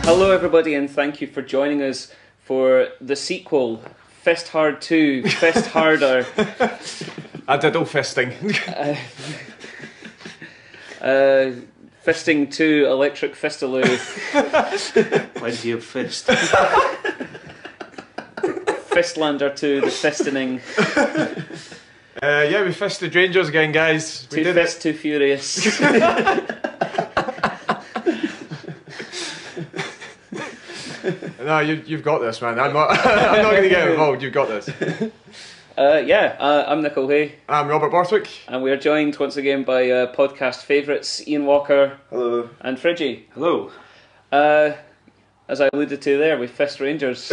Hello everybody and thank you for joining us for the sequel, Fist Hard 2, Fist Harder. A diddle fisting. Fisting 2, Electric Fistaloo. Plenty of fist. Fistlander 2, The Fistening. Yeah, we fisted Rangers again, guys. We Too did Fist, it. Too Furious. No, you've got this, man. I'm not. I'm not going to get involved. You've got this. I'm Nicole Hay. I'm Robert Borthwick. And we are joined once again by podcast favourites, Iain Walker. Hello. And Fridgey. Hello. As I alluded to there, we fist Rangers.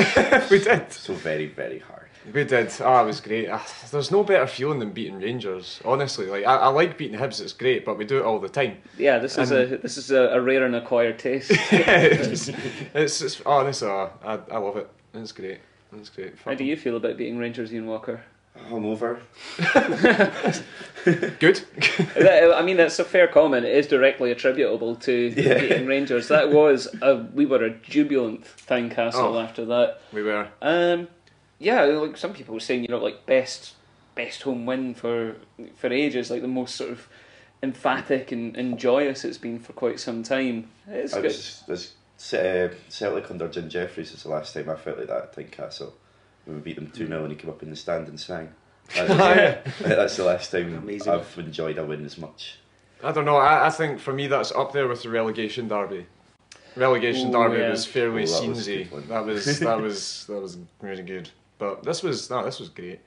We did. So very, very hard. We did. Oh, it was great. There's no better feeling than beating Rangers. Honestly, like I like beating Hibs. It's great, but we do it all the time. Yeah, this is a rare and acquired taste. it's honestly, I love it. It's great. It's great. How do you feel about beating Rangers, Iain Walker? I'm over. Good. I mean, that's a fair comment. It is directly attributable to beating Rangers. That was we were a jubilant Tynecastle after that. We were. Yeah, like some people were saying, like best home win for ages, like the most sort of emphatic and joyous it's been for quite some time. It's good. Celtic under Jim Jeffries is the last time I felt like that at Tynecastle. When we beat them 2-0 and he came up in the stand and sang. That's the last time Amazing. I've enjoyed a win as much. I don't know. I think for me that's up there with the relegation derby. Derby was fairly that was a scenesy. good one. That was really good. But this was great.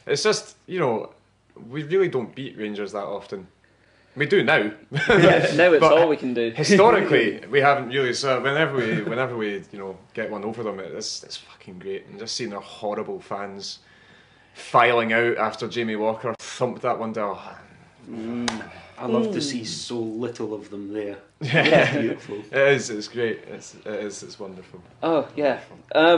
It's just we really don't beat Rangers that often. We do now. Yeah, now it's all we can do. Historically, we haven't really. So whenever we get one over them, it's fucking great. And just seeing their horrible fans filing out after Jamie Walker thumped that one down. I love to see so little of them there. Yeah, Beautiful. It is. It's great. It's wonderful. Oh yeah.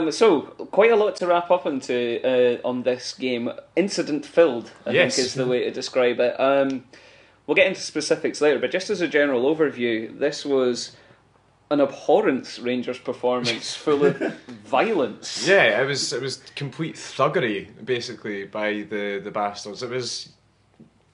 So quite a lot to wrap up into on this game. Incident filled, I think is the way to describe it. We'll get into specifics later, but just as a general overview, this was an abhorrent Rangers performance full of violence. Yeah, it was complete thuggery basically by the bastards.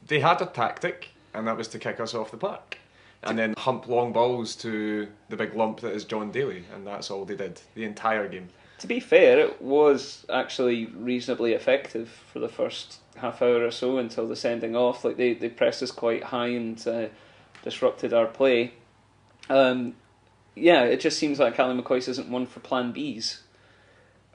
They had a tactic, and that was to kick us off the park. And then hump long balls to the big lump that is John Daly, and that's all they did the entire game. To be fair, it was actually reasonably effective for the first half hour or so until the sending off. Like they pressed us quite high and disrupted our play. Yeah, it just seems like Callum McCoyce isn't one for plan Bs.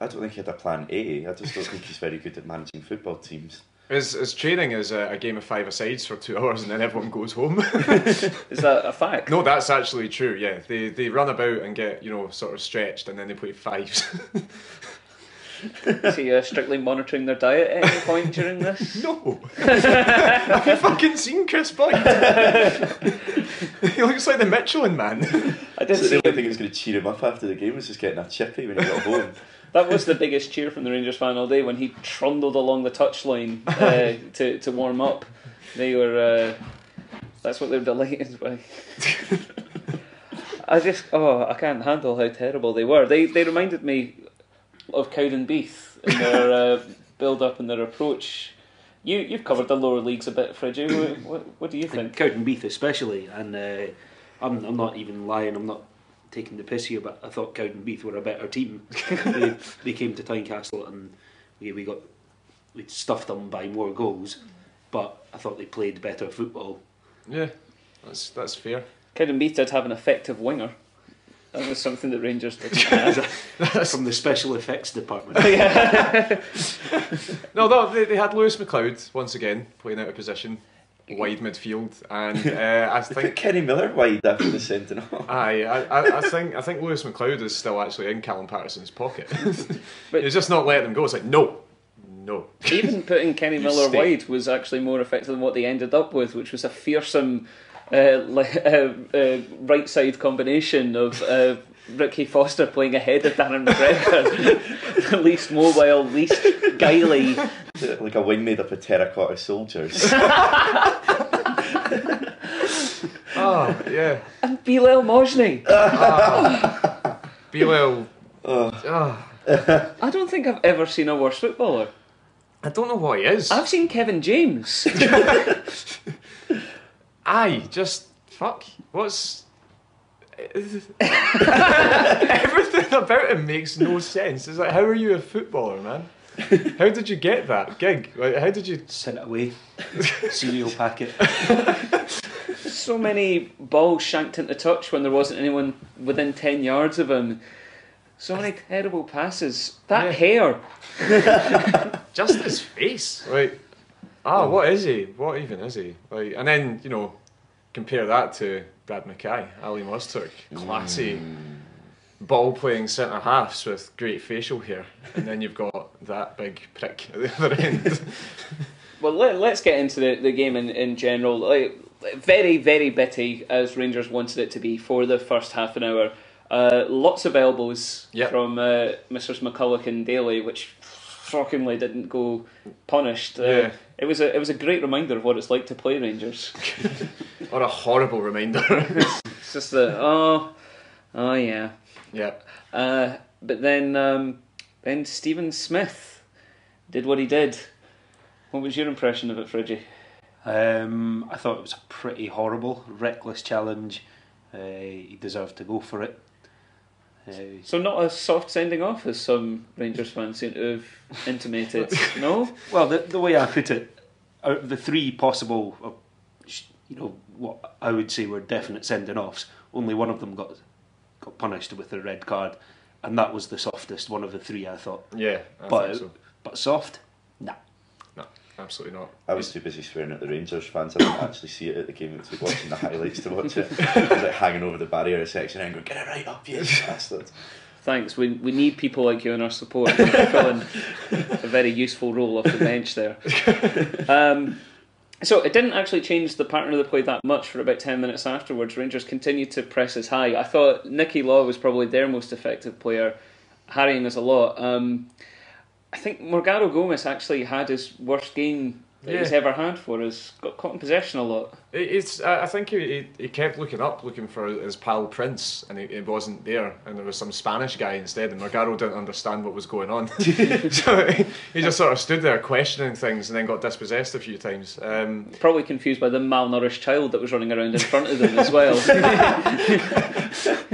I don't think he had a plan A. I just don't think he's very good at managing football teams. His training is a game of 5-a-sides for 2 hours and then everyone goes home. Is that a fact? No, that's actually true, yeah. They run about and get, sort of stretched and then they play fives. Is he strictly monitoring their diet at any point during this? No. Have you fucking seen Chris Boyd? He looks like the Michelin Man. I did So see the only him. thing that was going to cheer him up after the game was just getting a chippy when he got home. That was the biggest cheer from the Rangers fan all day when he trundled along the touchline to warm up. They were that's what they were delighted by. I can't handle how terrible they were. They reminded me of Cowdenbeath in their build up and their approach. You've covered the lower leagues a bit, Fridgey. What do you think? Cowdenbeath especially, and I'm not even lying. I'm not taking the piss here, but I thought Cowdenbeath were a better team. They came to Tynecastle and we stuffed them by more goals, but I thought they played better football. Yeah, that's fair. Cowdenbeath did have an effective winger. That was something that Rangers didn't have. From the special effects department. No, they had Lewis McLeod once again playing out of position, wide midfield, and I think Kenny Miller wide after the sending off. I think Lewis McLeod is still actually in Callum Patterson's pocket. But he's just not letting them go. It's like no. Even putting Kenny Miller wide was actually more effective than what they ended up with, which was a fearsome right side combination of Ricky Foster playing ahead of Darren McGregor. The least mobile, least guily. Like a wing made up of terracotta soldiers. Oh, yeah. And Bilal Mojni. Bilal. I don't think I've ever seen a worse footballer. I don't know what he is. I've seen Kevin James. Aye, just fuck. What's everything about him makes no sense. It's like, how are you a footballer, man? How did you get that gig? Like, how did you sent it away? Cereal packet. So many balls shanked into touch when there wasn't anyone within 10 yards of him. So many terrible passes. That hair. Just his face. Like, what is he? What even is he? Like, and then, you know, compare that to Brad Mackay, Ali Mosturk, classy ball-playing centre-halves with great facial hair, and then you've got that big prick at the other end. Well, let's get into the game in general. Like, very, very bitty, as Rangers wanted it to be for the first half an hour. Lots of elbows from Messrs McCulloch and Daly, which shockingly didn't go punished. It was a great reminder of what it's like to play Rangers. What a horrible reminder. It's just that, oh yeah. Yeah. But then Stephen Smith did what he did. What was your impression of it, Fridgey? I thought it was a pretty horrible, reckless challenge. He deserved to go for it. So not a soft sending off, as some Rangers fans seem to have intimated. No? Well, the way I put it, out of the three possible, what I would say were definite sending offs, only one of them got punished with a red card, and that was the softest one of the three, I thought. Yeah, I think so. But soft? Nah. No, absolutely not. I was too busy swearing at the Rangers fans. I didn't actually see it at the game. I was watching the highlights to watch it. I was like hanging over the barrier section and going, "Get it right up, you bastard." Thanks. We need people like you in our support. Filling a very useful role off the bench there. So it didn't actually change the pattern of the play that much for about 10 minutes afterwards. Rangers continued to press us high. I thought Nicky Law was probably their most effective player, harrying us a lot. I think Morgado Gomez actually had his worst game that he's ever had for us. Got caught in possession a lot. I think he kept looking for his pal Prince, and he wasn't there, and there was some Spanish guy instead, and Morgado didn't understand what was going on. So he just sort of stood there questioning things and then got dispossessed a few times. Probably confused by the malnourished child that was running around in front of them as well.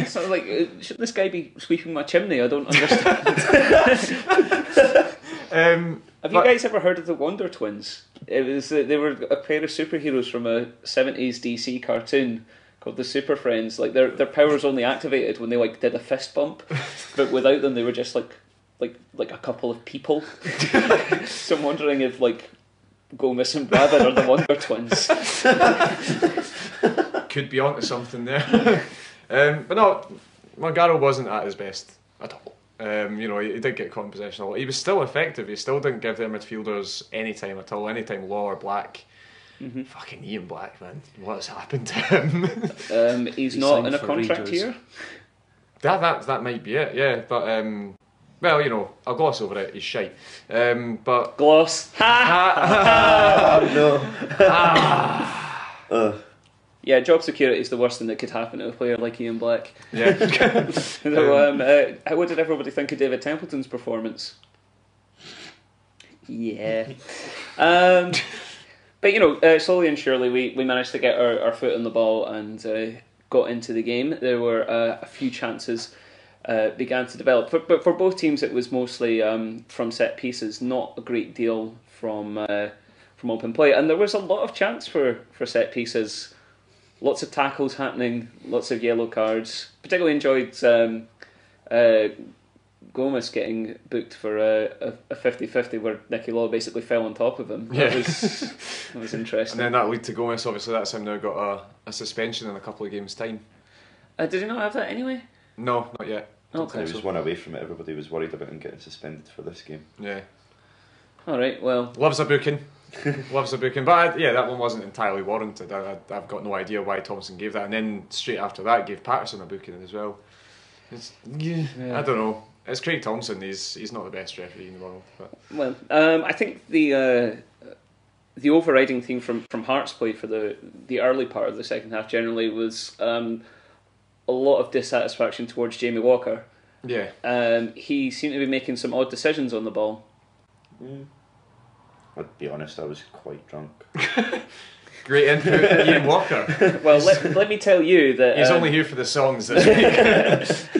Sort of like, should this guy be sweeping my chimney? I don't understand. Have you guys ever heard of the Wonder Twins? They were a pair of superheroes from a 70s DC cartoon called the Super Friends. Like their powers only activated when they did a fist bump, but without them they were just like a couple of people. So I'm wondering if Gomez and Bravin are the Wonder Twins. Could be onto something there. But no, Morgado wasn't at his best at all. He did get caught in possession a lot. He was still effective. He still didn't give their midfielders any time at all. Anytime Law or Black. Mm-hmm. Fucking Ian Black, man. What has happened to him? He's not in a contract here. That might be it. Yeah, but I'll gloss over it. He's shite. But gloss. No. Yeah, job security is the worst thing that could happen to a player like Ian Black. Yeah. So, what did everybody think of David Templeton's performance? Yeah. But slowly and surely we managed to get our foot on the ball and got into the game. There were a few chances began to develop, but for both teams it was mostly from set pieces, not a great deal from open play, and there was a lot of chance for set pieces. Lots of tackles happening, lots of yellow cards. Particularly enjoyed Gomez getting booked for a 50-50 where Nicky Law basically fell on top of him. That was interesting. And then that led to Gomez. Obviously, that's him now got a suspension in a couple of games' time. Did he not have that anyway? No, not yet. Okay. He was one away from it. Everybody was worried about him getting suspended for this game. Yeah. All right. Well, loves a booking. Loves a booking, but that one wasn't entirely warranted. I've got no idea why Thompson gave that, and then straight after that gave Patterson a booking as well. I don't know. It's Craig Thompson. He's not the best referee in the world. But. Well, I think the overriding theme from Hearts' play for the early part of the second half generally was a lot of dissatisfaction towards Jamie Walker. Yeah. He seemed to be making some odd decisions on the ball. I'll be honest, I was quite drunk. Great input, Iain Walker. Well, let me tell you that... He's only here for the songs this week.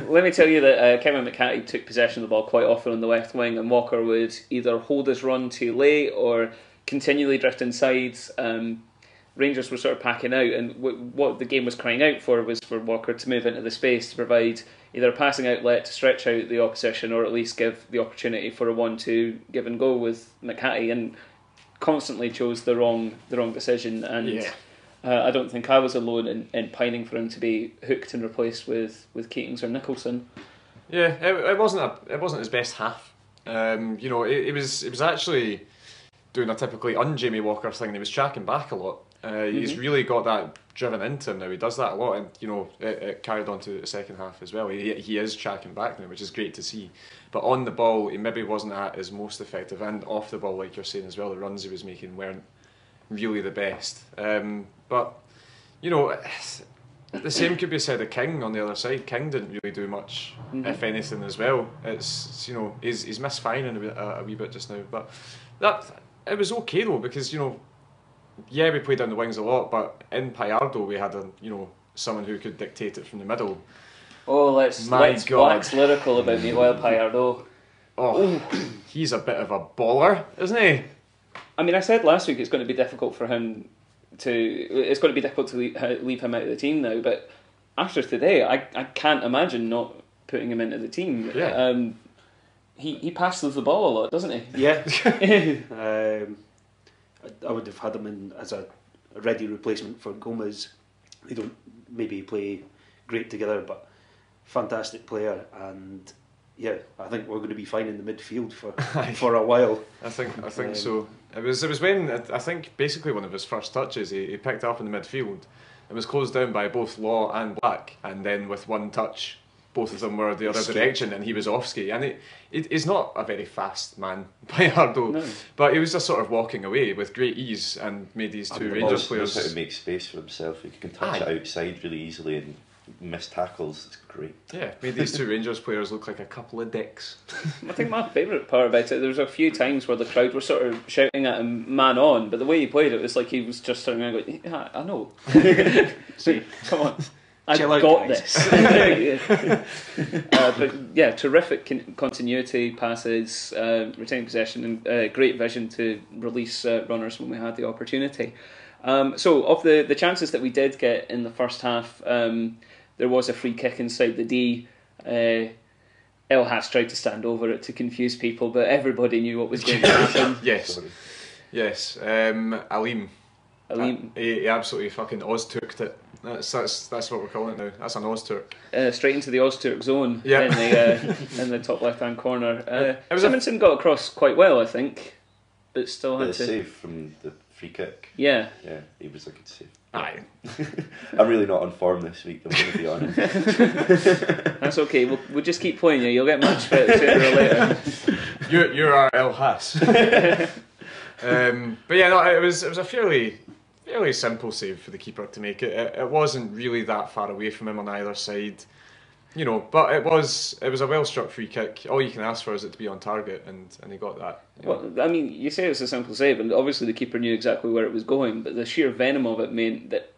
Let me tell you that Kevin McCarthy took possession of the ball quite often on the left wing, and Walker would either hold his run too late or continually drift inside. Rangers were sort of packing out, and what the game was crying out for was for Walker to move into the space to provide either a passing outlet to stretch out the opposition, or at least give the opportunity for a 1-2 give and go with McCarthy, and constantly chose the wrong decision. And I don't think I was alone in pining for him to be hooked and replaced with Keatings or Nicholson. Yeah, it wasn't his best half. It was actually doing a typically un-Jamie Walker thing. He was tracking back a lot. He's really got that driven into him now. He does that a lot, and it carried on to the second half as well. He is tracking back now, which is great to see. But on the ball, he maybe wasn't at his most effective, and off the ball, like you're saying as well, the runs he was making weren't really the best. But the same could be said of King on the other side. King didn't really do much, if anything, as well. It's he's misfiring a wee bit just now, but it was okay though, because we played down the wings a lot, but in Payardo we had someone who could dictate it from the middle. Oh, let's wax lyrical about Miguel Payardo. He's a bit of a baller, isn't he? I mean, I said last week it's going to be difficult for him it's going to be difficult to leave him out of the team now, but after today, I can't imagine not putting him into the team. Yeah. He passes the ball a lot, doesn't he? Yeah. I would have had him in as a ready replacement for Gomez. They don't maybe play great together, but fantastic player, and I think we're going to be fine in the midfield for a while. I think so. It was when I think basically one of his first touches he picked up in the midfield. It was closed down by both Law and Black, and then with one touch, both of them were the other direction, and he was off ski. And he's not a very fast man, Payardo, no. But he was just sort of walking away with great ease and made these two Rangers players. He knows how to make space for himself. He can touch it outside really easily and miss tackles. It's great. Yeah, made these two Rangers players look like a couple of dicks. I think my favourite part about it, there was a few times where the crowd were sort of shouting at him man on, but the way he played it was like he was just turning around going, yeah, I know. See, come on. I've got this. But yeah, terrific continuity, passes, retaining possession, and great vision to release runners when we had the opportunity. So of the chances that we did get in the first half, there was a free kick inside the D. El Has tried to stand over it to confuse people, but everybody knew what was going to happen. Yes. Alim. He absolutely fucking Ozturked it. That's what we're calling it now. That's an Ozturk. Straight into the Ozturk zone in the top left hand corner. Simonson got across quite well, I think, but still had to save from the free kick. Yeah, he was a good save. Aye. I'm really not on form this week, I'm going to be honest. That's okay. We'll just keep playing you. You'll get much better sooner or later. You're our El Has. But yeah, no, it was a fairly simple save for the keeper to make it. It wasn't really that far away from him on either side, but it was a well struck free kick. All you can ask for is it to be on target, and he got that. Well, I mean, you say it's a simple save, and obviously the keeper knew exactly where it was going, but the sheer venom of it meant that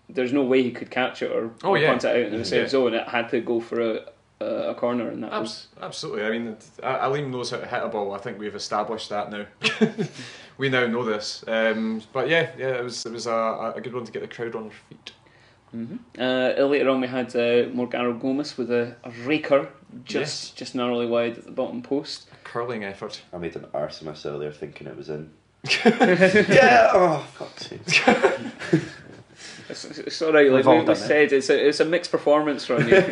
there's no way he could catch it or punt it out into the safe zone. It had to go for a corner, and that was absolutely. I mean, Alim knows how to hit a ball. I think we've established that now. We now know this. But yeah, it was a good one to get the crowd on their feet. Later on we had Morgaro Gomez with a raker just narrowly wide at the bottom post. A curling effort. I made an arse of myself there thinking it was in. Yeah! Oh, fuck's sake. It's alright, like we said, it's a mixed performance from you.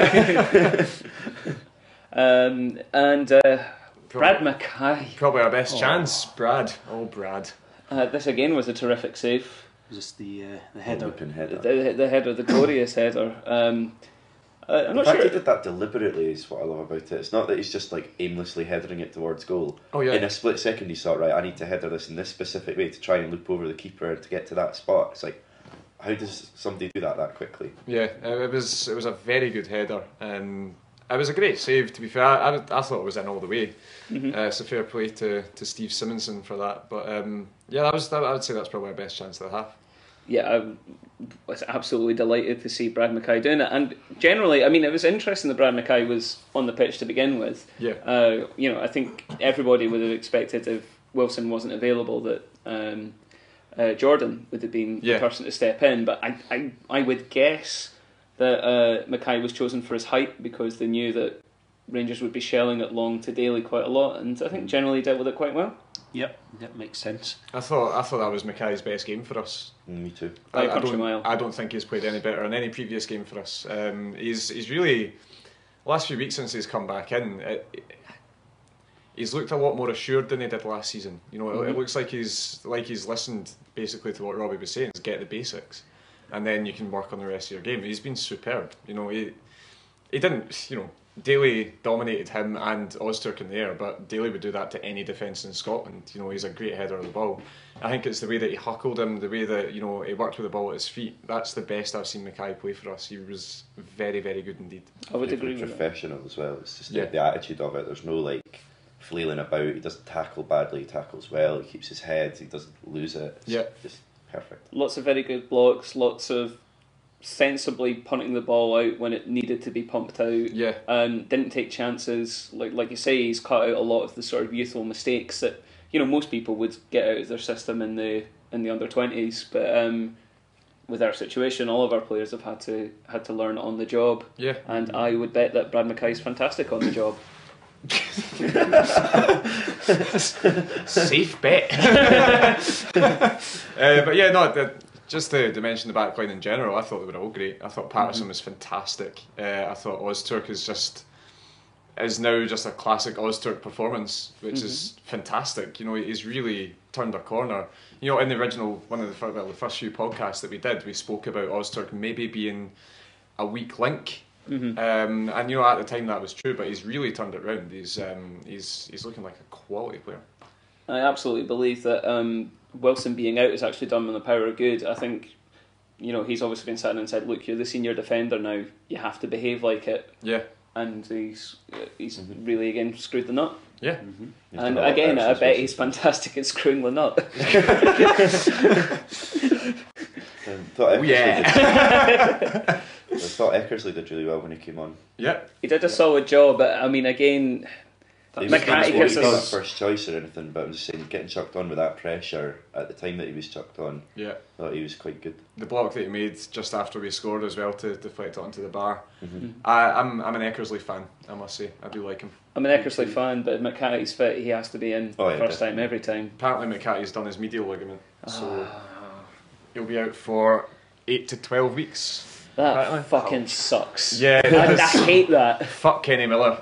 Brad Mackay. Probably our best chance, Brad. Oh, Brad. This again was a terrific save. Just the header. The header, the glorious header. I'm not sure. He did that deliberately is what I love about it. It's not that he's just like aimlessly headering it towards goal. Oh yeah. In a split second he thought, right, I need to header this in this specific way to try and loop over the keeper to get to that spot. It's like, how does somebody do that quickly? Yeah, it was a very good header. It was a great save, to be fair. I thought it was in all the way. So fair play to Steve Simonson for that. But I would say that's probably our best chance of the half. Yeah, I was absolutely delighted to see Brad Mackay doing it. And generally, I mean, it was interesting that Brad Mackay was on the pitch to begin with. Yeah. I think everybody would have expected, if Wilson wasn't available, that Jordan would have been the person to step in. But I would guess that Mackay was chosen for his height because they knew that Rangers would be shelling it long to Daly quite a lot, and I think generally dealt with it quite well. Yep, that makes sense. I thought that was Mackay's best game for us. Me too. I don't think he's played any better in any previous game for us. He's really, last few weeks since he's come back in, he's looked a lot more assured than he did last season. You know, it looks like he's listened basically to what Robbie was saying, is get the basics, and then you can work on the rest of your game. He's been superb. You know, he didn't, you know, Daly dominated him and Ozturk in the air, but Daly would do that to any defence in Scotland. You know, he's a great header of the ball. I think it's the way that he huckled him, the way that, you know, he worked with the ball at his feet. That's the best I've seen Mackay play for us. He was very, very good indeed. I would agree with that. Professional as well. It's just the attitude of it. There's no like flailing about. He doesn't tackle badly. He tackles well. He keeps his head. He doesn't lose it. It's just perfect. Lots of very good blocks. Lots of sensibly punting the ball out when it needed to be pumped out. Didn't take chances. Like you say, he's cut out a lot of the sort of youthful mistakes that, you know, most people would get out of their system in the under-20s. But with our situation, all of our players have had to learn on the job. Yeah. And I would bet that Brad Mackay's fantastic on the job. Safe bet. But yeah, no. Just to mention the backline in general, I thought they were all great. I thought Patterson was fantastic. I thought Ozturk is now just a classic Ozturk performance, which is fantastic. You know, he's really turned a corner. You know, in the original the first few podcasts that we did, we spoke about Ozturk maybe being a weak link. And you know, at the time that was true, but he's really turned it round. He's looking like a quality player. I absolutely believe that Wilson being out has actually done him the power of good. I think, you know, he's obviously been sitting and said, look, you're the senior defender now, you have to behave like it. Yeah. And he's really, again, screwed the nut. Yeah. And again, I bet he's fantastic at screwing the nut. I thought Eckersley did really well when he came on. Yeah. He did a solid job, but I mean, again, He wasn't my first choice or anything, but I'm just saying, getting chucked on with that pressure at the time that he was chucked on, I thought he was quite good. The block that he made just after we scored as well to deflect it onto the bar. I'm an Eckersley fan, I must say. I do like him. I'm an Eckersley fan, but if McCarthy's fit, he has to be in first time every time. Apparently McCarthy's done his medial ligament, so he'll be out for 8 to 12 weeks. That fucking sucks. Yeah, I hate that. Fuck Kenny Miller.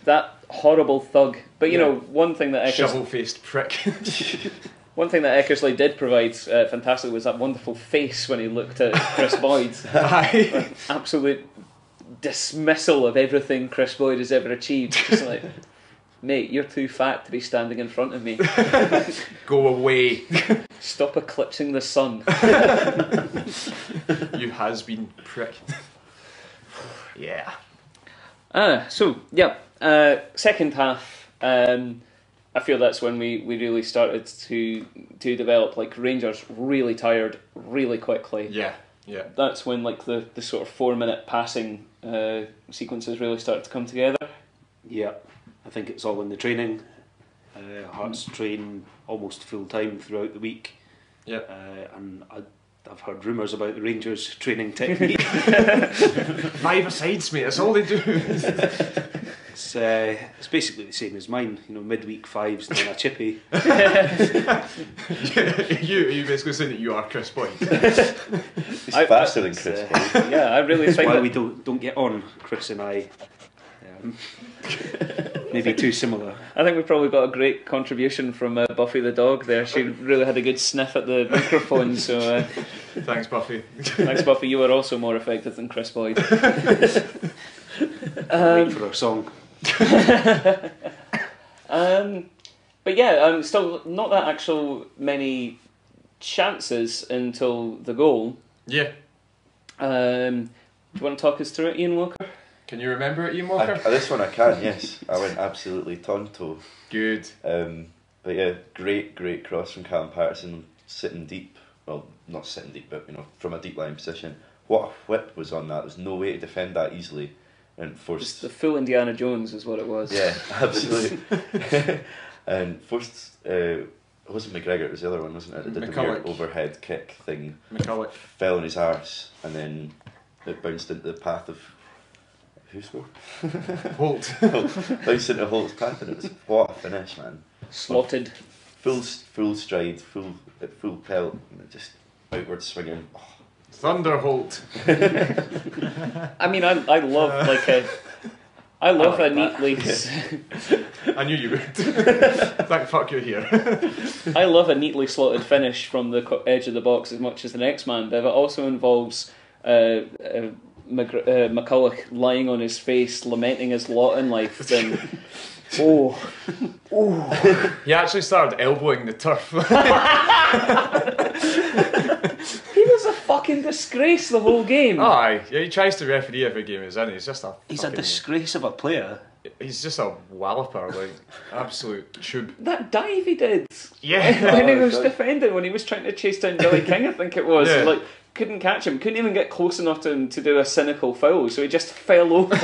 That horrible thug. But you know, one thing that shovel-faced prick. One thing that Eckersley did provide fantastically was that wonderful face when he looked at Chris Boyd. Absolute dismissal of everything Chris Boyd has ever achieved. Just like, mate, you're too fat to be standing in front of me. Go away. Stop eclipsing the sun. You has-been prick. Yeah. Second half, I feel that's when we really started to develop. Like, Rangers really tired really quickly. Yeah. That's when like the sort of 4-minute passing sequences really started to come together. Yeah, I think it's all in the training. Hearts train almost full time throughout the week. Yeah, and I've heard rumours about the Rangers training technique. 5-a-sides, mate. That's all they do. It's basically the same as mine. You know, midweek 5s and then a chippy. Are you basically saying that you are Chris Boyd? He's faster than Chris Boyd. Yeah, I really think that's why we don't get on, Chris and I. Maybe too similar. I think we probably got a great contribution from Buffy the dog there. She really had a good sniff at the microphone. So thanks, Buffy. Thanks, Buffy. You are also more effective than Chris Boyd. Wait for our song. But yeah, still not that actual many chances until the goal. Yeah. Do you want to talk us through it, Iain Walker? Can you remember it, Iain Walker? This one I can, yes. I went absolutely tonto. Good. But yeah, great cross from Callum Patterson, sitting deep. Well, not sitting deep, but from a deep line position. What a whip was on that. There's no way to defend that easily. And forced... Just the full Indiana Jones is what it was. Yeah, absolutely. And forced... it wasn't McGregor, it was the other one, wasn't it? It did the weird overhead kick thing. McCulloch. Fell on his arse, and then it bounced into the path of... Who scored? Holt. Bounced into Holt's path, and it was... What a finish, man. Slotted. Full stride, full pelt, and just outward swinging. Oh. Thunder Holt. I mean, I love I love a neatly. I knew you would. Thank fuck you're here. I love a neatly slotted finish from the edge of the box as much as the next man, but if it also involves McCulloch lying on his face, lamenting his lot in life, then oh. He actually started elbowing the turf. He was a fucking disgrace the whole game. Aye, yeah, he tries to referee every game he's in. He's a disgrace of a player. He's just a walloper, like absolute tube. That dive he did. Yeah. When he was defending, when he was trying to chase down Billy King, I think it was. Yeah. Like, couldn't catch him, couldn't even get close enough to him to do a cynical foul, so he just fell over.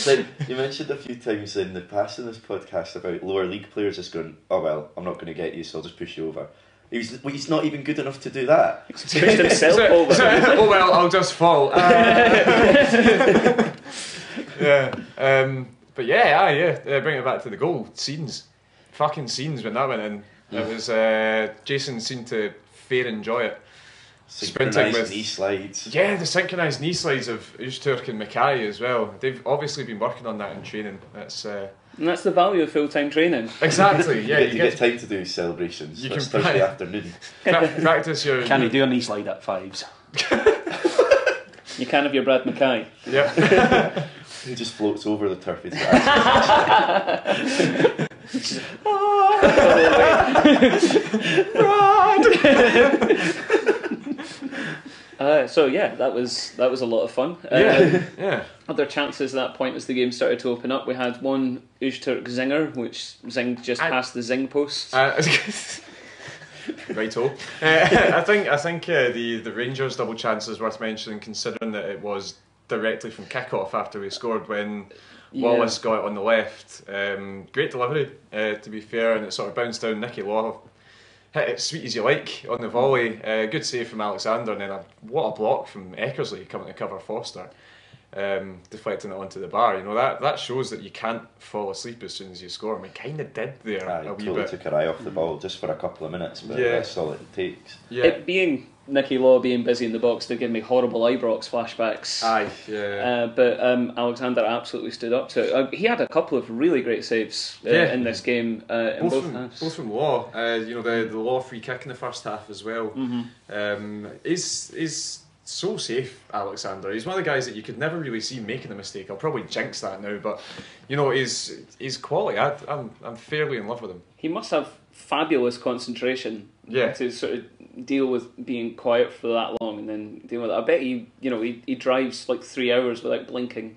Like, you mentioned a few times in the past in this podcast about lower league players just going, oh well, I'm not going to get you, so I'll just push you over. He's not even good enough to do that. He's pushed himself over. Oh well, I'll just fall. Yeah. But bring it back to the goal. Fucking scenes when that went in. It was Jason seemed to fair enjoy it. Sprinting with knee slides. Yeah, the synchronised knee slides of Öztürk and Mackay as well. They've obviously been working on that in training. And that's the value of full-time training. Exactly. Yeah, you get time to do celebrations. You can Thursday afternoon. Practice your. Can you do a knee slide at fives? You can have your Brad Mackay. Yeah. He just floats over the turf. So yeah, that was a lot of fun. Yeah. Other chances at that point as the game started to open up, we had one Öztürk zinger, which zinged just past the zing post. Righto. I think the Rangers double chance is worth mentioning, considering that it was directly from kick-off after we scored when Wallace got it on the left. Great delivery, to be fair, and it sort of bounced down. Nicky Law hit it sweet as you like on the volley. Good save from Alexander, and then what a block from Eckersley coming to cover Foster, deflecting it onto the bar. That shows that you can't fall asleep as soon as you score. I mean, kind of did there a wee totally bit. Took her eye off the ball just for a couple of minutes, but that's all it takes. Yeah. It being Nicky Law being busy in the box did give me horrible Ibrox flashbacks. Aye, yeah. But Alexander absolutely stood up to it. He had a couple of really great saves in this game. In both halves. Both from Law. The Law free kick in the first half as well. Mm-hmm. Is so safe, Alexander. He's one of the guys that you could never really see making a mistake. I'll probably jinx that now, but he's quality. I'm fairly in love with him. He must have fabulous concentration to sort of deal with being quiet for that long and then deal with it. I bet he drives like 3 hours without blinking.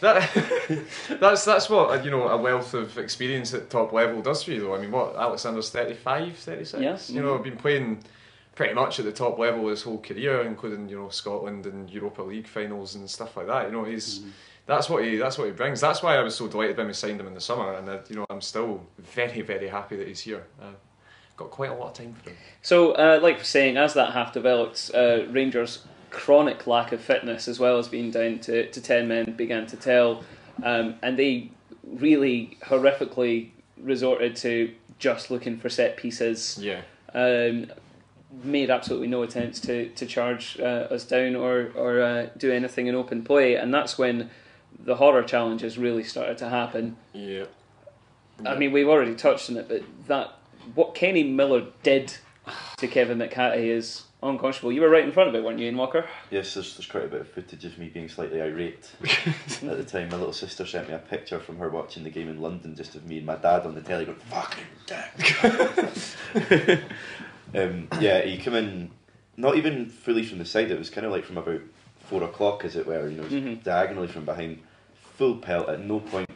That's what a wealth of experience at top level does for you, though. I mean, what, Alexander's 35, 36? Yes. I've been playing pretty much at the top level his whole career, including Scotland and Europa League finals and stuff like that. He's that's what he brings. That's why I was so delighted when we signed him in the summer, and I'm still very, very happy that he's here. Got quite a lot of time for him. So, like I was saying, as that half developed, Rangers' chronic lack of fitness, as well as being down to 10 men, began to tell, and they really horrifically resorted to just looking for set pieces. Yeah. Made absolutely no attempts to charge us down or do anything in open play, and that's when the horror challenges really started to happen. Yeah. I mean, we've already touched on it, but what Kenny Miller did to Kevin McHattie is unconscionable. You were right in front of it, weren't you, Iain Walker? Yes, there's quite a bit of footage of me being slightly irate at the time. My little sister sent me a picture from her watching the game in London, just of me and my dad on the telly going, fucking dick. He came in not even fully from the side. It was kind of like from about 4 o'clock, as it were, diagonally from behind, full pelt. At no point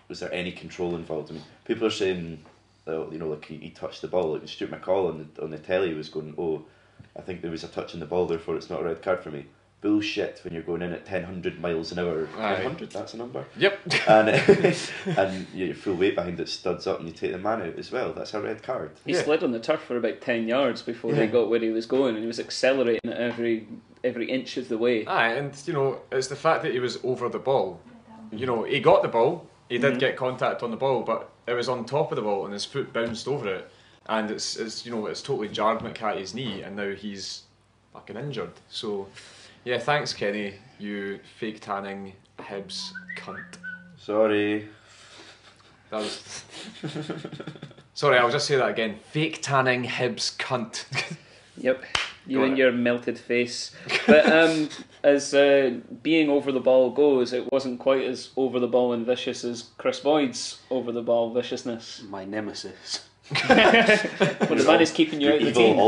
was there any control involved. I mean, people are saying, like he touched the ball. Like Stuart McCall on the telly was going, "Oh, I think there was a touch on the ball, therefore it's not a red card for me." Bullshit when you're going in at 1,000 miles an hour. 100, that's a number. Yep. And your full weight behind it studs up and you take the man out as well. That's a red card. He slid on the turf for about 10 yards before he got where he was going, and he was accelerating at every inch of the way. And it's the fact that he was over the ball. He got the ball, he did get contact on the ball, but it was on top of the ball and his foot bounced over it, and it's totally jarred McCarthy's knee, and now he's fucking injured. So yeah, thanks Kenny, you fake tanning Hibs cunt. Sorry. That was sorry, I'll just say that again. Fake tanning Hibs cunt. Yep. You and your melted face. But as being over the ball goes, it wasn't quite as over the ball and vicious as Chris Boyd's over the ball viciousness. My nemesis. Well, the man is keeping you out of the team.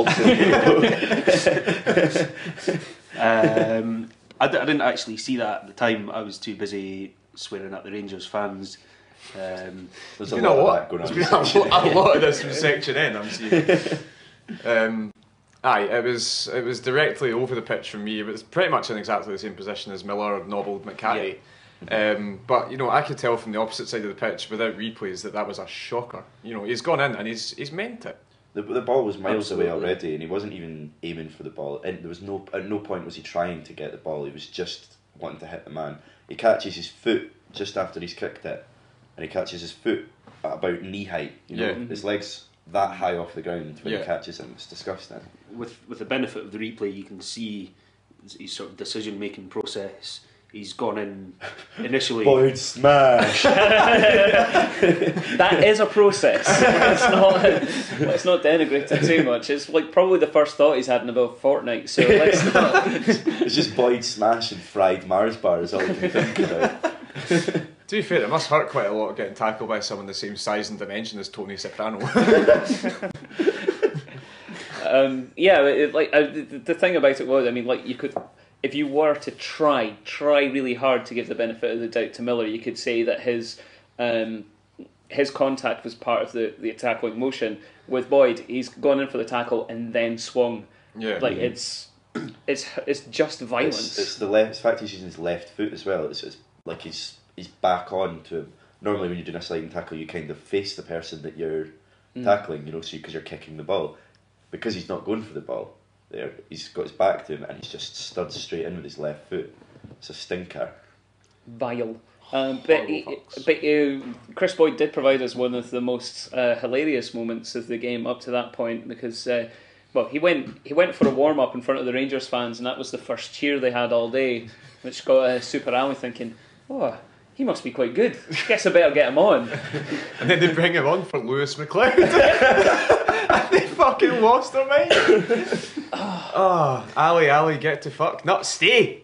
I didn't actually see that at the time. I was too busy swearing at the Rangers fans. There's a lot of that going on. There's been a lot of this from Section N, I'm seeing. It was directly over the pitch from me. It was pretty much in exactly the same position as Miller nobbled McCarthy. Yeah. But I could tell from the opposite side of the pitch without replays that was a shocker. He's gone in and he's meant it. The ball was miles away already, and he wasn't even aiming for the ball. And there was at no point was he trying to get the ball. He was just wanting to hit the man. He catches his foot just after he's kicked it, and he catches his foot at about knee height. His legs that high off the ground when he catches him. It's disgusting. With the benefit of the replay, you can see his sort of decision-making process. He's gone in initially. Boyd smash. That is a process. Let's not denigrate it too much. It's like probably the first thought he's had in about a fortnight. So let's not. It's just Boyd smash and fried Mars bar is all I can think about. To be fair, it must hurt quite a lot getting tackled by someone the same size and dimension as Tony Soprano. The thing about it was, you could, if you were to try really hard to give the benefit of the doubt to Miller, you could say that his contact was part of the tackling motion. With Boyd, he's gone in for the tackle and then swung. Yeah, it's just violence. It's the fact he's using his left foot as well. It's like he's back on to him. Normally, when you're doing a sliding tackle, you kind of face the person that you're tackling, because you're kicking the ball. Because he's not going for the ball, he's got his back to him and he's just studs straight in with his left foot. It's a stinker. Vile. But Chris Boyd did provide us one of the most hilarious moments of the game up to that point, because he went for a warm up in front of the Rangers fans, and that was the first cheer they had all day, which got Super Ali thinking, "Oh, he must be quite good. Guess I better get him on." And then they bring him on for Lewis McLeod. And they fucking lost their mind. Ali, get to fuck. No, stay,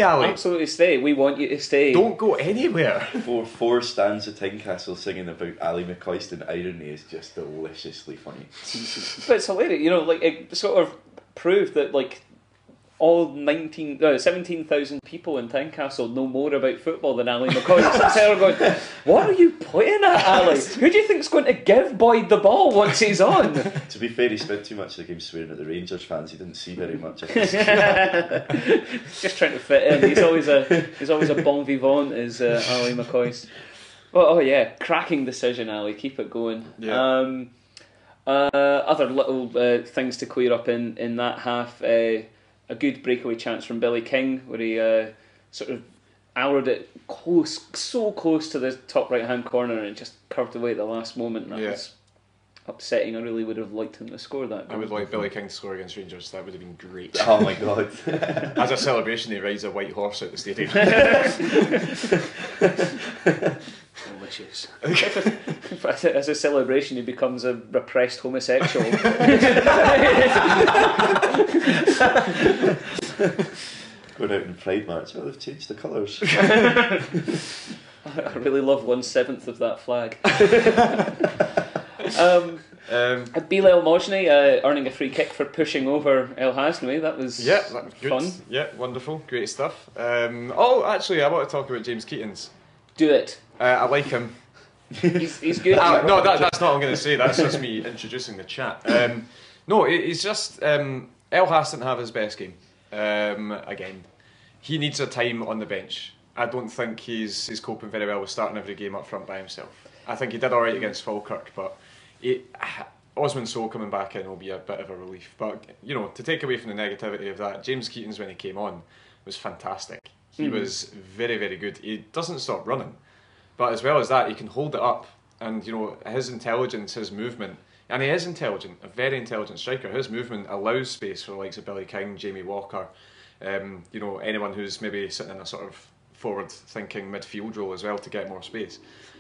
Ali. Absolutely stay. We want you to stay. Don't go anywhere. Four stands of Tynecastle singing about Ali McCoyston irony is just deliciously funny. But it's hilarious. It sort of proved that all 17,000 people in Tynecastle know more about football than Ali McCoy. So going, what are you pointing at, Ali? Who do you think's going to give Boyd the ball once he's on? To be fair, he spent too much of the game swearing at the Rangers fans. He didn't see very much. Just trying to fit in. He's always a bon vivant, is Ali McCoy. Oh yeah, cracking decision, Ali. Keep it going. Yeah. Other little things to clear up in that half. A good breakaway chance from Billy King, where he sort of arrowed it so close to the top right hand corner, and it just curved away at the last moment. That was upsetting. I really would have liked him to score that goal. I would like Billy King to score against Rangers. That would have been great. Oh my god. As a celebration, he rides a white horse out the stadium. Delicious. As a celebration, he becomes a repressed homosexual. Going out in Pride March. They've changed the colours. I really love 1/7 of that flag. Bilal Mojni earning a free kick for pushing over El Hasnoui. That was good. Fun. Yeah, wonderful, great stuff. Actually, I want to talk about James Keaton's. Do it. I like him. He's good. No, that's not what I'm going to say. That's just me introducing the chat. No, he's just El Has didn't have his best game. Again, he needs a time on the bench. I don't think he's coping very well with starting every game up front by himself. I think he did alright against Falkirk, but Osman Sow coming back in will be a bit of a relief. But to take away from the negativity of that, James Keaton's when he came on was fantastic. He was very, very good. He doesn't stop running, but as well as that, he can hold it up. And his intelligence, his movement, and he is intelligent, a very intelligent striker. His movement allows space for the likes of Billy King, Jamie Walker, anyone who's maybe sitting in a sort of forward-thinking midfield role as well to get more space.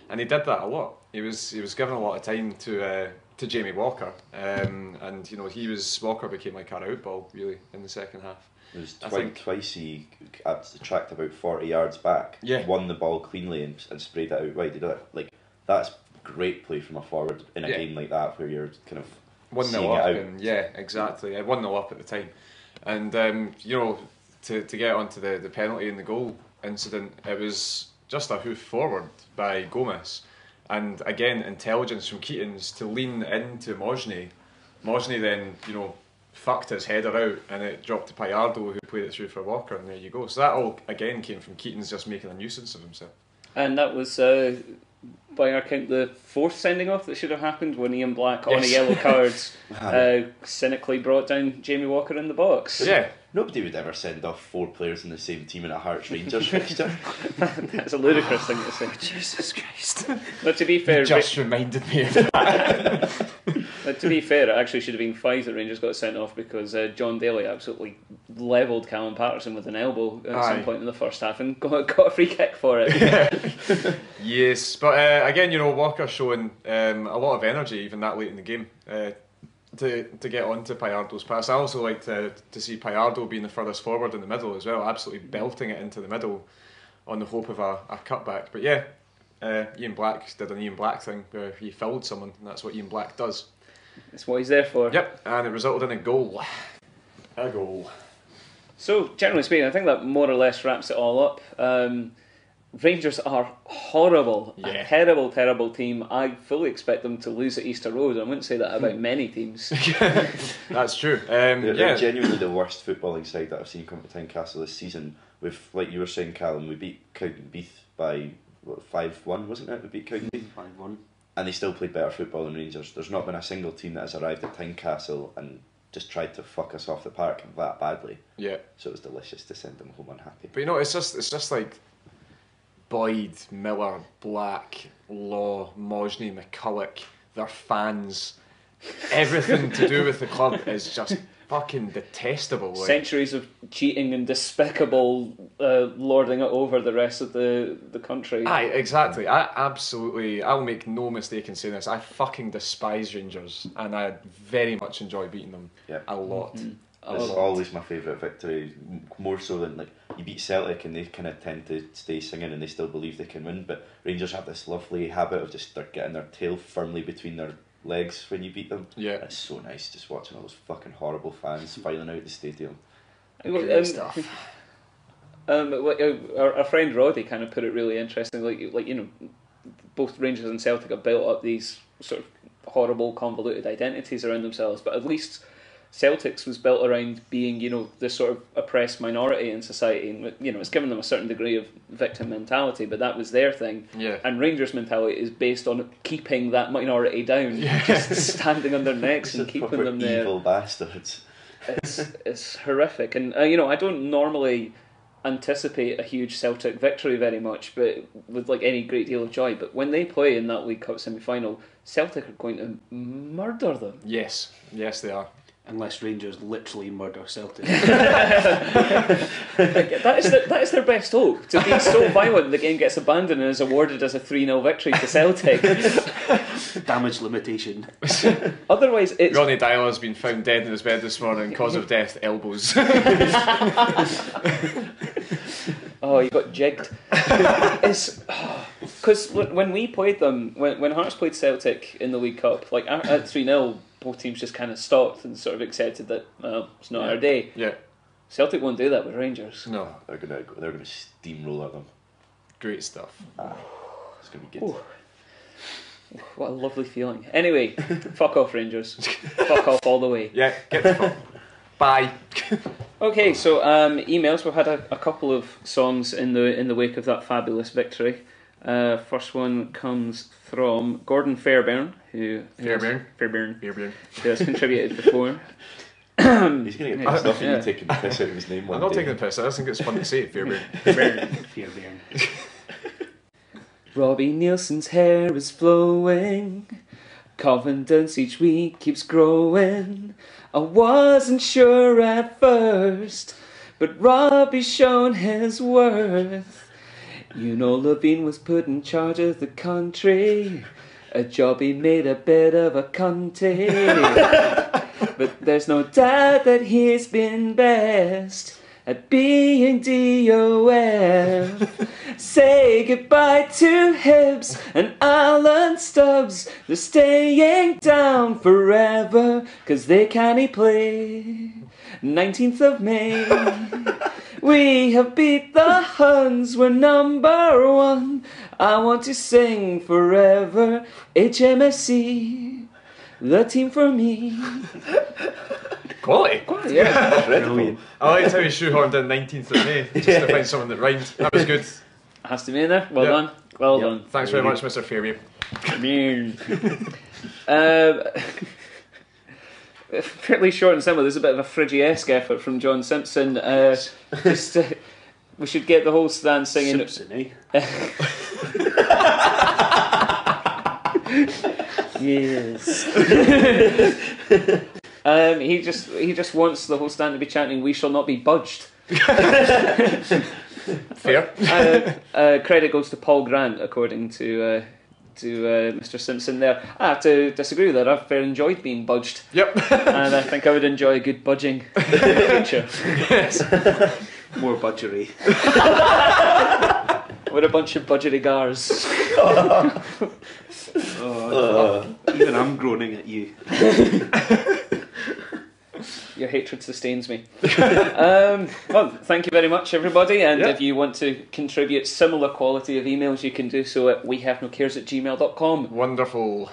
And he did that a lot. He was given a lot of time to Jamie Walker, and Walker became like our outball really in the second half. It was twice he tracked about 40 yards back, won the ball cleanly and sprayed it out wide. That's great play from a forward in a game like that where you're kind of 1-0 up, and exactly. 1-0 up at the time, and to get onto the penalty and the goal incident, it was just a hoof forward by Gomez, and again intelligence from Keaton's to lean into Mojni. Mojni then fucked his header out and it dropped to Payardo, who played it through for Walker, and there you go. So that all again came from Keaton's just making a nuisance of himself. And that was by our count the fourth sending off that should have happened when Iain Black on a yellow card cynically brought down Jamie Walker in the box. Yeah. Nobody would ever send off 4 players in the same team in a Hearts Rangers fixture. That's a ludicrous thing to say. Jesus Christ. But to be fair, you just reminded me of that. But to be fair, it actually should have been 5 that Rangers got sent off because John Daly absolutely levelled Callum Patterson with an elbow at some point in the first half and got a free kick for it. Yes, but again, Walker showing a lot of energy even that late in the game. To get onto Payardo's pass. I also like to see Payardo being the furthest forward in the middle as well, absolutely belting it into the middle on the hope of a cutback. But Iain Black did an Iain Black thing where he fouled someone, and that's what Iain Black does. That's what he's there for. Yep, and it resulted in a goal. A goal. So, generally speaking, I think that more or less wraps it all up. Rangers are horrible, a terrible, terrible team. I fully expect them to lose at Easter Road. I wouldn't say that about many teams. That's true. They're genuinely the worst footballing side that I've seen come to Tynecastle this season. With, like you were saying, Callum, we beat Cowdenbeath by 5-1, wasn't it? We beat Cowdenbeath 5-1, and they still played better football than Rangers. There's not been a single team that has arrived at Tynecastle and just tried to fuck us off the park that badly. Yeah. So it was delicious to send them home unhappy. But it's just like Boyd, Miller, Black, Law, Mojni, McCulloch, their fans, everything to do with the club is just fucking detestable. Centuries of cheating and despicable lording it over the rest of the country. Aye, exactly. I'll make no mistake in saying this. I fucking despise Rangers, and I very much enjoy beating them a lot. Mm-hmm. It's always my favourite victory, more so than you beat Celtic and they kind of tend to stay singing and they still believe they can win, but Rangers have this lovely habit of just getting their tail firmly between their legs when you beat them. Yeah, it's so nice just watching all those fucking horrible fans filing out the stadium. Stuff. Our friend Roddy kind of put it really interesting. Both Rangers and Celtic have built up these sort of horrible, convoluted identities around themselves, but at least Celtic's was built around being, this sort of oppressed minority in society, and it's given them a certain degree of victim mentality, but that was their thing. Yeah. And Rangers' mentality is based on keeping that minority down, just standing on their necks and keeping them there. Evil bastards. It's horrific, and I don't normally anticipate a huge Celtic victory very much, but with any great deal of joy. But when they play in that League Cup semi-final, Celtic are going to murder them. Yes, they are. Unless Rangers literally murder Celtic. that is their best hope, to be so violent the game gets abandoned and is awarded as a 3-0 victory to Celtic. Damage limitation. Otherwise it's... Ronnie Dyler has been found dead in his bed this morning, cause of death, elbows. Oh, you got jigged. Because when we played them, when Hearts played Celtic in the League Cup, like at 3-0, both teams just kind of stopped and sort of accepted that it's not our day. Yeah. Celtic won't do that with Rangers. No. They're gonna steamroll at them. Great stuff. It's gonna be good. Ooh. What a lovely feeling. Anyway, fuck off Rangers. Fuck off all the way. Yeah, get the fuck. Bye. Okay, so emails. We've had a couple of songs in the wake of that fabulous victory. First one comes from Gordon Fairbairn, who has contributed before. He's going to get pissed off at you taking the piss out of his name one I'm not day. taking the piss. I just think it's fun to say it, Fairbairn. Fairbairn. Robbie Nielsen's hair is flowing. Confidence each week keeps growing. I wasn't sure at first, but Robbie's shown his worth. You know Levine was put in charge of the country, a job he made a bit of a cunty. But there's no doubt that he's been best at being DOF. Say goodbye to Hibbs and Alan Stubbs. They're staying down forever, 'cause they can't play. 19th of May. We have beat the Huns, we're number one. I want to sing forever. HMFC, the team for me. Quality. Yeah. Brilliant. I liked how he shoehorned in 19th of May just to find something that rhymed. That was good. Has to be in there. Well Yep. done. Well done. Thanks very much, Mr. Fairbairn. Fairly short and simple. There's a bit of a Fridgey-esque effort from John Simpson. We should get the whole stand singing. Simpson, eh? Yes. He just wants the whole stand to be chanting, "We shall not be budged." Fair. Credit goes to Paul Grant, according to Mr. Simpson there. I have to disagree with that. I've very enjoyed being budged. Yep. And I think I would enjoy a good budging in the future. Yes. More budgery. With a bunch of budgery gars. Even I'm groaning at you. Your hatred sustains me. Well, thank you very much, everybody. And if you want to contribute similar quality of emails, you can do so at wehaveноcares@gmail.com. Wonderful.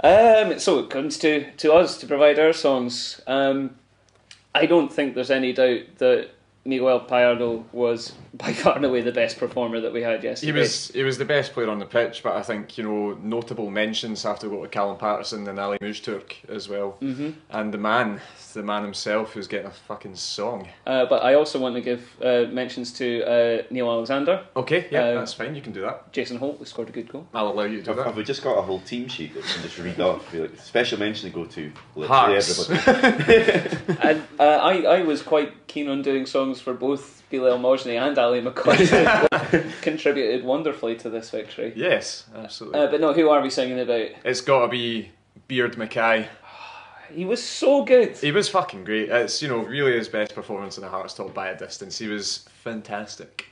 So it comes to us to provide our songs. I don't think there's any doubt that Miguel Payardo was by far and away the best performer that we had yesterday. He was the best player on the pitch, but I think, notable mentions have to go to Callum Patterson and Ali Mujturk as well. Mm-hmm. And the man himself who's getting a fucking song. But I also want to give mentions to Neil Alexander. Okay, yeah, that's fine, you can do that. Jason Holt, who scored a good goal. I'll allow you to do that. Have we just got a whole team sheet that we can just read off? Like, special mention to go to literally Hearts. everybody. And I was quite keen on doing songs for both Bilal Mojni and Ali McCoy, who contributed wonderfully to this victory. Yes, absolutely. But no, who are we singing about? It's got to be Beard Mackay. He was so good. He was fucking great. It's, really his best performance in the Hearts top by a distance. He was fantastic.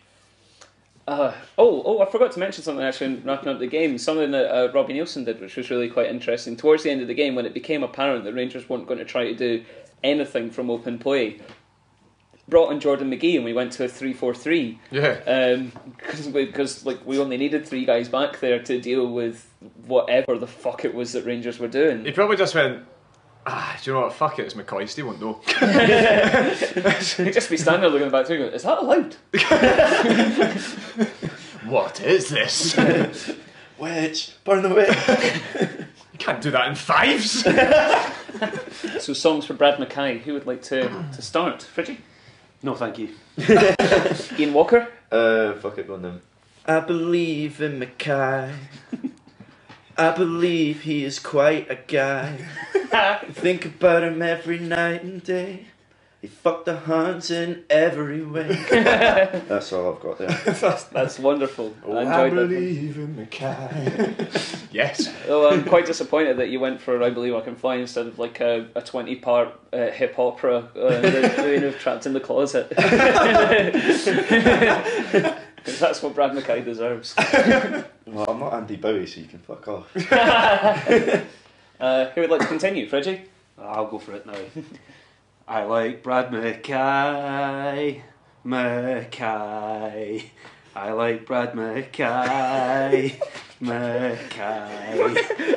I forgot to mention something actually in wrapping up the game. Something that Robbie Nielsen did, which was really quite interesting. Towards the end of the game, when it became apparent that Rangers weren't going to try to do anything from open play, brought in Jordan McGee and we went to a 3-4-3. Yeah. Because we only needed three guys back there to deal with whatever the fuck it was that Rangers were doing. He probably just went, do you know what, fuck it, it's McCoy, he won't know. He'd just be standing there looking back through and go, is that allowed? What is this? Wedge, burn the wedge. You can't do that in fives. So songs for Brad Mackay. Who would like to start? Fridgey? No, thank you. Iain Walker? Fuck it, go on then. I believe in Mackay. I believe he is quite a guy. Think about him every night and day. He fucked the Huns in every way. That's all I've got there. That's wonderful. I I enjoyed that. believe in Mackay. Yes. Well, I'm quite disappointed that you went for I Believe I Can Fly instead of like a 20-part hip opera, the Trapped in the Closet. That's what Brad Mackay deserves. Well, I'm not Andy Bowie, so you can fuck off. Who would like to continue? Fridgey? I'll go for it now. I like Brad Mackay. Mackay. I like Brad Mackay. Mackay.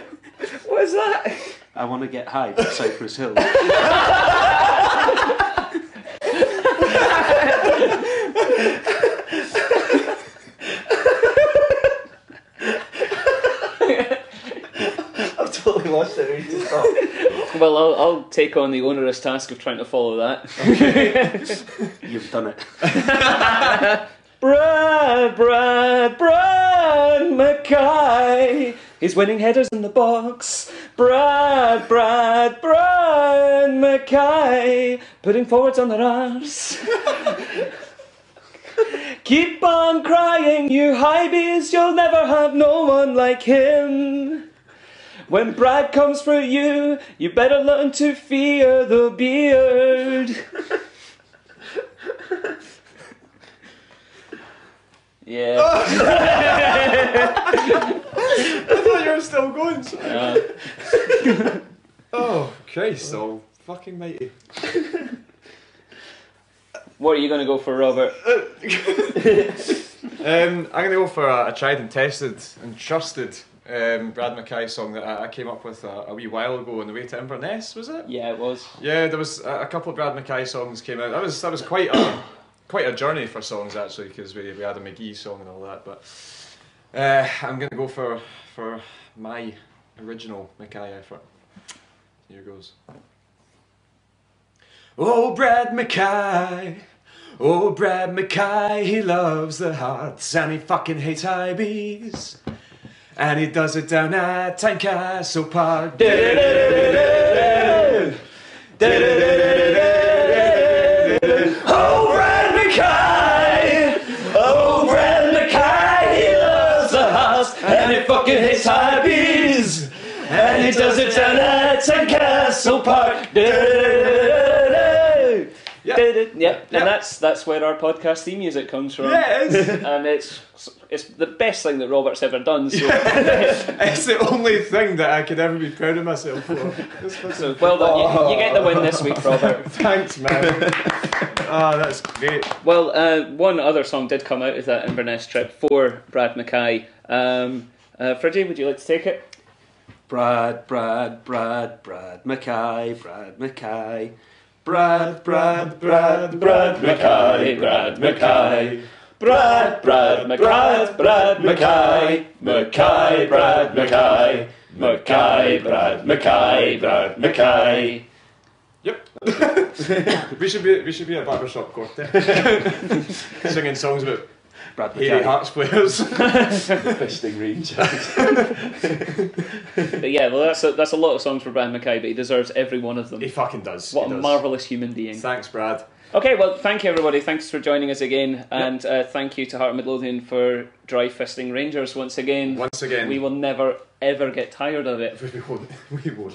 What is that? I want to get high from Cypress Hill. I've totally lost it. Ready to stop. Well, I'll take on the onerous task of trying to follow that. You've done it. Brad Mackay. He's winning headers in the box. Brad Mackay. Putting forwards on their arse. Keep on crying, you hybees. You'll never have no one like him. When Brad comes for you, you better learn to fear the beard. Yeah. I thought you were still going. Oh, Christ, oh, fucking mighty. What are you going to go for, Robert? I'm going to go for a tried and tested and trusted Brad Mackay song that I came up with a wee while ago on the way to Inverness, was it? Yeah, it was. Yeah, there was a couple of Brad Mackay songs came out. That was quite a journey for songs actually, because we had a McGee song and all that. But I'm going to go for my original Mackay effort. Here goes. Oh, Brad Mackay. Oh, Brad Mackay, he loves the Hearts and he fucking hates high bees. And he does it down at Tynecastle Park. Oh, Brad Mackay! Oh, Brad Mackay, he loves the Hearts and he fucking hates high bees. And he does it down at Tynecastle Park. Yep, and that's where our podcast theme music comes from. Yes, and it's the best thing that Robert's ever done. So it's the only thing that I could ever be proud of myself for. So well done, you get the win this week, Robert. Thanks, man. Oh, that's great. Well, one other song did come out of that Inverness trip for Brad Mackay. Fridgey, would you like to take it? Brad Mackay, Brad Mackay. Brad Mackay, Brad Mackay. Brad Mackay, Brad Mackay, Mackay, Brad Mackay, Mackay, Brad Mackay, Brad Mackay. Yep. we should be a barbershop quartet. Singing songs about Brad hairy Hearts players. Fisting Rangers. But yeah, well, that's a lot of songs for Brad Mackay, but he deserves every one of them. He fucking does. What a marvellous human being. Thanks, Brad. Okay, well, thank you everybody. Thanks for joining us again, and thank you to Heart of Midlothian for dry fisting Rangers once again. Once again. We will never ever get tired of it. We won't. We won't.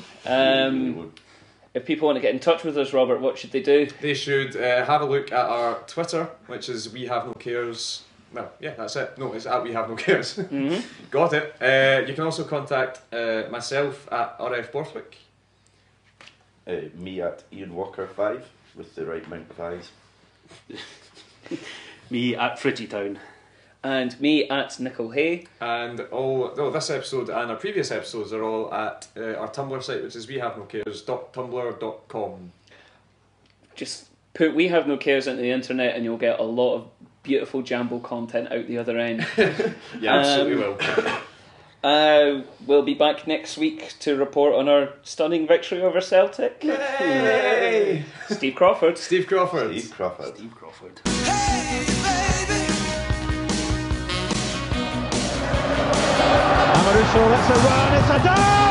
If people want to get in touch with us, Robert, what should they do? They should have a look at our Twitter, which is We Have No Cares. Well, yeah, that's it. No, it's at We Have No Cares. Mm-hmm. Got it. You can also contact myself at RF Borthwick. Me at Iain Walker 5 with the right amount of eyes. Me at Fridgey Town. And me at Nickel Hay. And this episode and our previous episodes are all at our Tumblr site, which is wehavenocares.tumblr.com. Just put We Have No Cares into the internet and you'll get a lot of beautiful Jambo content out the other end. Yeah, absolutely will. We'll be back next week to report on our stunning victory over Celtic. Yay! Steve Crawford. Steve Crawford. Steve Crawford. Hey, baby! Amaruso, that's a run, it's a goal!